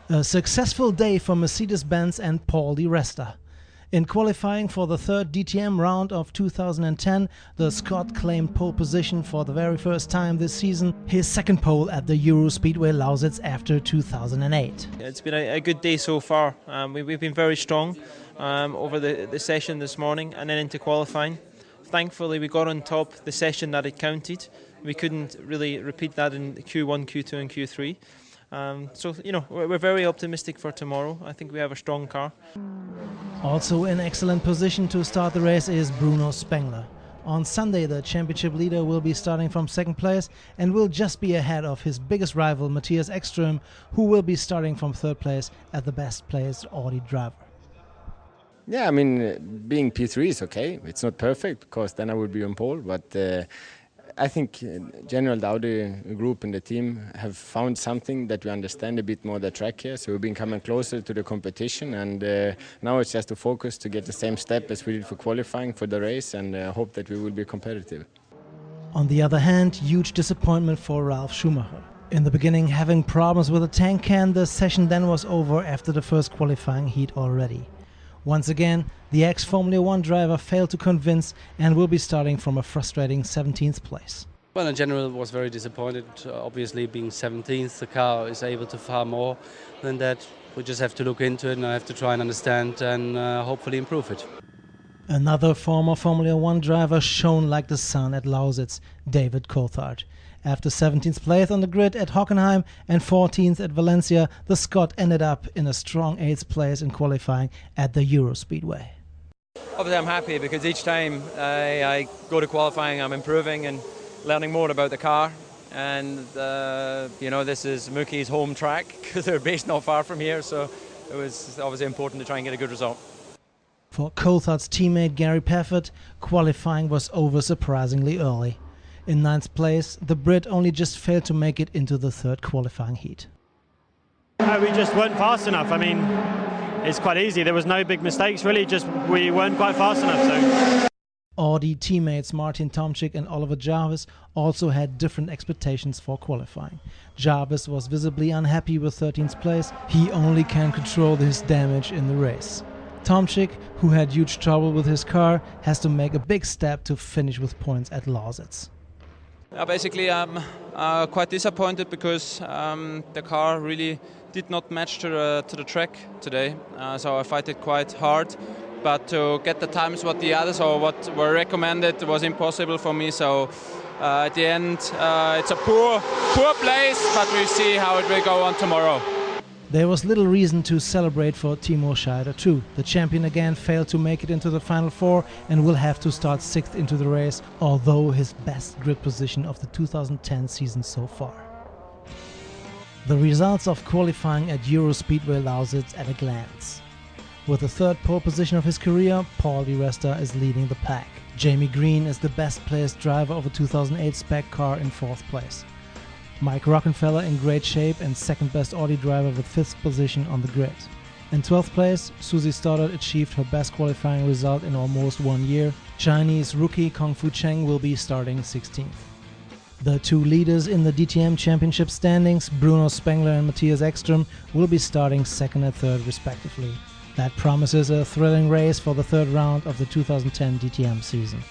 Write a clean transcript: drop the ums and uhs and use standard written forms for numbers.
A successful day for Mercedes-Benz and Resta. In qualifying for the third DTM round of 2010, the Scot claimed pole position for the very first time this season, his second pole at the Euro Speedway Lausitz after 2008. It's been a good day so far. We've been very strong over the session this morning and then into qualifying. Thankfully we got on top the session that it counted. We couldn't really repeat that in Q1, Q2 and Q3. So, you know, we're very optimistic for tomorrow. I think we have a strong car. Also in excellent position to start the race is Bruno Spengler. On Sunday, the championship leader will be starting from second place and will just be ahead of his biggest rival, Mattias Ekström, who will be starting from third place as the best placed Audi driver. Yeah, I mean, being P3 is okay. It's not perfect because then I would be on pole, but I think in general the Audi group and the team have found something that we understand a bit more the track here. So we've been coming closer to the competition, and now it's just to focus to get the same step as we did for qualifying for the race, and hope that we will be competitive. On the other hand, huge disappointment for Ralf Schumacher. In the beginning, having problems with the tank can, the session then was over after the first qualifying heat already. Once again, the ex-Formula 1 driver failed to convince and will be starting from a frustrating 17th place. Well, in general, was very disappointed. Obviously, being 17th, the car is able to far more than that. We just have to look into it, and I have to try and understand and hopefully improve it. Another former Formula 1 driver shone like the sun at Lausitz, David Coulthard. After 17th place on the grid at Hockenheim and 14th at Valencia, the Scot ended up in a strong 8th place in qualifying at the Euro Speedway. Obviously I'm happy because each time I go to qualifying I'm improving and learning more about the car, and you know, this is Mookie's home track because they're based not far from here, so it was obviously important to try and get a good result. For Coulthard's teammate Gary Paffett, qualifying was over surprisingly early. In 9th place, the Brit only just failed to make it into the third qualifying heat. We just weren't fast enough. I mean, it's quite easy. There was no big mistakes really, just we weren't quite fast enough. So. Audi teammates Martin Tomczyk and Oliver Jarvis also had different expectations for qualifying. Jarvis was visibly unhappy with 13th place. He only can control his damage in the race. Tomczyk, who had huge trouble with his car, has to make a big step to finish with points at Lausitz. Basically, I'm quite disappointed because the car really did not match to the track today. So I fight it quite hard, but to get the times what the others or what were recommended was impossible for me. So at the end, it's a poor place, but we'll see how it will go on tomorrow. There was little reason to celebrate for Timo Scheider too. The champion again failed to make it into the final four and will have to start 6th into the race, although his best grid position of the 2010 season so far. The results of qualifying at Euro Speedway Lausitz at a glance. With the third pole position of his career, Resta is leading the pack. Jamie Green is the best placed driver of a 2008 spec car in 4th place. Mike Rockenfeller in great shape and second best Audi driver with 5th position on the grid. In 12th place, Susie Stoddard achieved her best qualifying result in almost 1 year. Chinese rookie Kung Fu Cheng will be starting 16th. The two leaders in the DTM championship standings, Bruno Spengler and Mattias Ekström, will be starting 2nd and 3rd respectively. That promises a thrilling race for the third round of the 2010 DTM season.